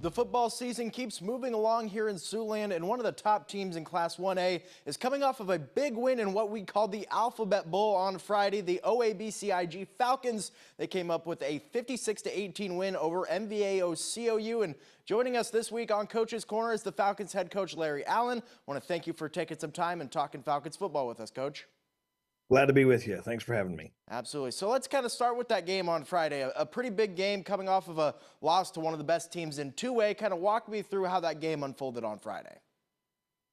The football season keeps moving along here in Siouxland, and one of the top teams in Class 1A is coming off of a big win in what we call the Alphabet Bowl on Friday. The OABCIG Falcons, they came up with a 56-18 win over MVAO COU. And joining us this week on Coach's Corner is the Falcons head coach Larry Allen. I want to thank you for taking some time and talking Falcons football with us, Coach. Glad to be with you. Thanks for having me. Absolutely. So let's kind of start with that game on Friday. A pretty big game coming off of a loss to one of the best teams in 2A. Kind of walk me through how that game unfolded on Friday.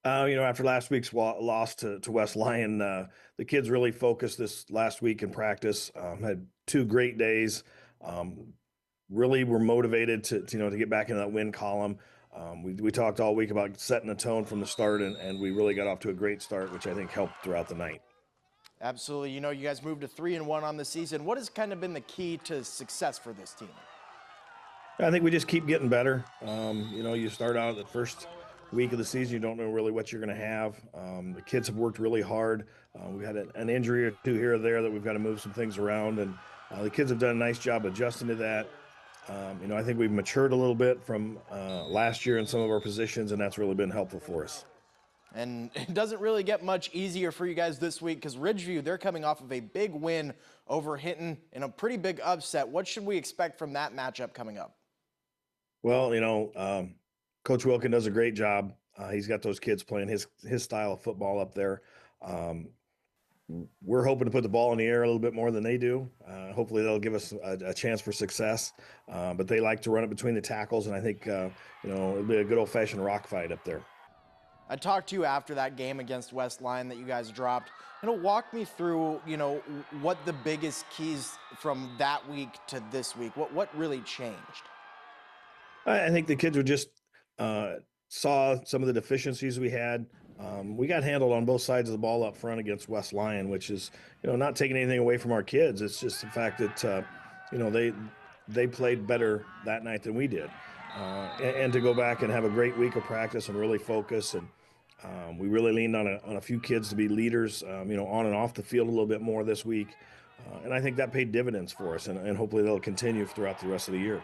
After last week's loss to West Lyon, the kids really focused this last week in practice. Had 2 great days. Really were motivated to get back into that win column. We talked all week about setting the tone from the start, and we really got off to a great start, which I think helped throughout the night. Absolutely. You guys moved to 3-1 on the season. What has kind of been the key to success for this team? I think we just keep getting better. You start out the first week of the season, you don't know really what you're going to have. The kids have worked really hard. We've had an injury or 2 here or there that we've got to move some things around, and the kids have done a nice job adjusting to that. I think we've matured a little bit from last year in some of our positions, and that's really been helpful for us. And it doesn't really get much easier for you guys this week because Ridgeview, they're coming off of a big win over Hinton in a pretty big upset. What should we expect from that matchup coming up? Well, Coach Wilkin does a great job. He's got those kids playing his style of football up there. We're hoping to put the ball in the air a little bit more than they do. Hopefully that'll give us a chance for success. But they like to run it between the tackles, and I think, it'll be a good old-fashioned rock fight up there. I talked to you after that game against West Lyon that you guys dropped. Walk me through, what the biggest keys from that week to this week, what really changed? I think the kids were just saw some of the deficiencies we had. We got handled on both sides of the ball up front against West Lyon, which is, not taking anything away from our kids. It's just the fact that, they played better that night than we did. And to go back and have a great week of practice and really focus, and we really leaned on a few kids to be leaders, on and off the field a little bit more this week, and I think that paid dividends for us, and hopefully they'll continue throughout the rest of the year.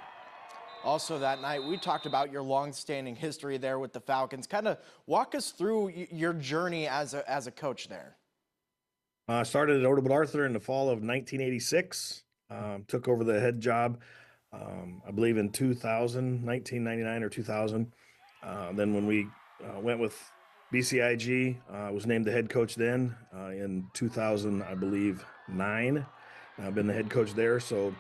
Also that night, we talked about your long-standing history there with the Falcons. Kind of walk us through your journey as a coach there. I started at Odell Arthur in the fall of 1986. Took over the head job, I believe in 1999 or 2000. Then when we went with BCIG, I was named the head coach then in 2000, I believe, 9. I've been the head coach there. So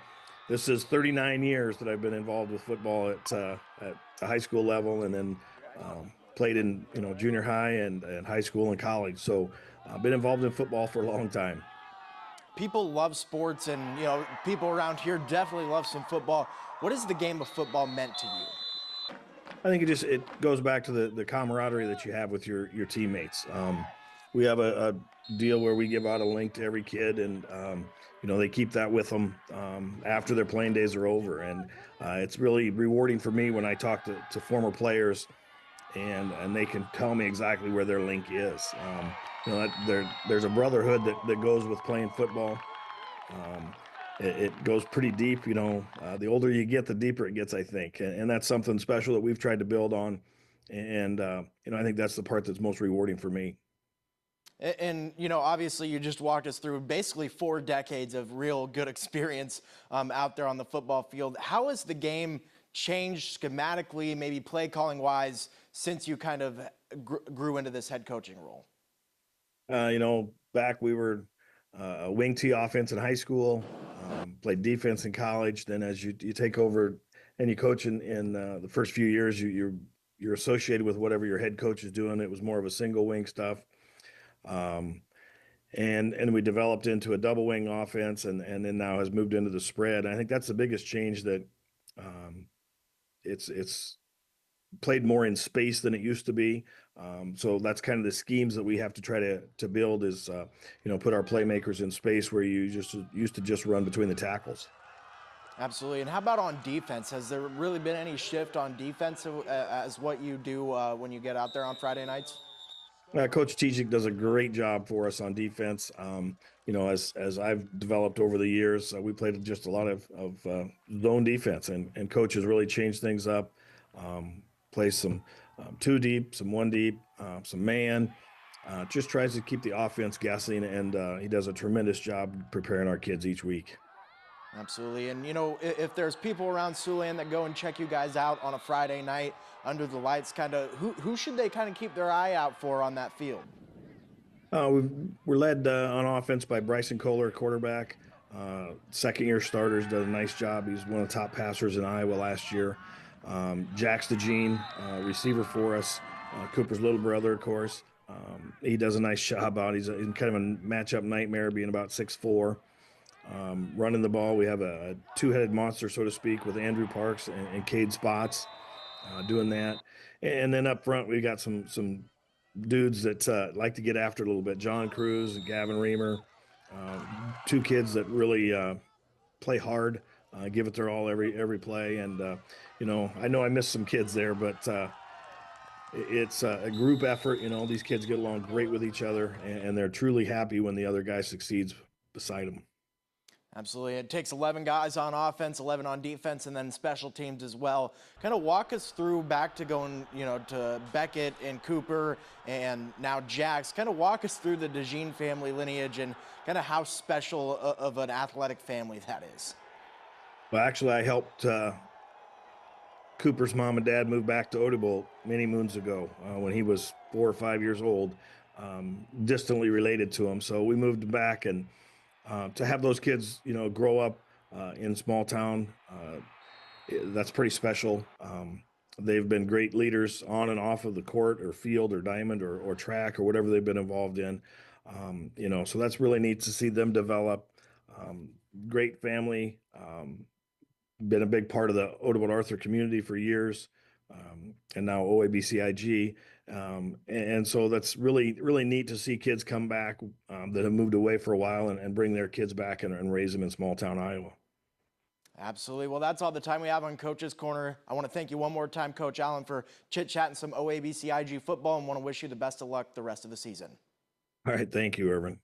this is 39 years that I've been involved with football at the high school level, and then played in junior high and high school and college. So I've been involved in football for a long time. People love sports, and people around here definitely love some football. What has the game of football meant to you? I think it goes back to the camaraderie that you have with your teammates. We have a deal where we give out a link to every kid, and they keep that with them after their playing days are over. And it's really rewarding for me when I talk to former players, and they can tell me exactly where their link is. There's a brotherhood that goes with playing football. It goes pretty deep. The older you get, the deeper it gets, I think. And that's something special that we've tried to build on. And, I think that's the part that's most rewarding for me. And, obviously you just walked us through basically 4 decades of real good experience out there on the football field. How has the game changed schematically, maybe play calling wise, since you kind of grew into this head coaching role? Back we were a wing T offense in high school, played defense in college. Then as you take over and you coach in the first few years, you're associated with whatever your head coach is doing. It was more of a single wing stuff. And we developed into a double wing offense, and then now has moved into the spread. And I think that's the biggest change, that it's played more in space than it used to be. So that's kind of the schemes that we have to try to build is, put our playmakers in space where you just used to just run between the tackles. Absolutely. And how about on defense? Has there really been any shift on defense as what you do when you get out there on Friday nights? Coach TJ does a great job for us on defense. As I've developed over the years, we played just a lot of zone defense, and Coach has really changed things up. Plays some two deep, some one deep, some man. Just tries to keep the offense guessing, and he does a tremendous job preparing our kids each week. Absolutely. And, you know, if there's people around Siouxland that go and check you guys out on a Friday night under the lights, kind of who should they kind of keep their eye out for on that field? We're led on offense by Bryson Kohler, quarterback. Second-year starters does a nice job. He's one of the top passers in Iowa last year. Jax DeJean, receiver for us. Cooper's little brother, of course. He does a nice job out. He's kind of a matchup nightmare, being about 6'4". Running the ball, we have a two-headed monster, so to speak, with Andrew Parks and Cade Spots doing that. And then up front, we got some dudes that like to get after it a little bit. John Cruz and Gavin Reamer, two kids that really play hard, give it their all every play. And I know I missed some kids there, but it's a group effort. These kids get along great with each other, and they're truly happy when the other guy succeeds beside them. Absolutely. It takes 11 guys on offense, 11 on defense, and then special teams as well. Kind of walk us through back to going, to Beckett and Cooper and now Jax. Kind of walk us through the DeJean family lineage and kind of how special of an athletic family that is. Well, actually, I helped Cooper's mom and dad move back to Odebolt many moons ago when he was 4 or 5 years old, distantly related to him. So we moved back, and to have those kids, grow up in small town, that's pretty special. They've been great leaders on and off of the court or field or diamond or track or whatever they've been involved in. So that's really neat to see them develop. Great family, been a big part of the Odebolt Arthur community for years, and now OABCIG. And so that's really, really neat to see kids come back that have moved away for a while and bring their kids back and raise them in small town Iowa. Absolutely. Well, that's all the time we have on Coach's Corner. I want to thank you one more time, Coach Allen, for chit-chatting some OABCIG football, and want to wish you the best of luck the rest of the season. All right. Thank you, Irvin.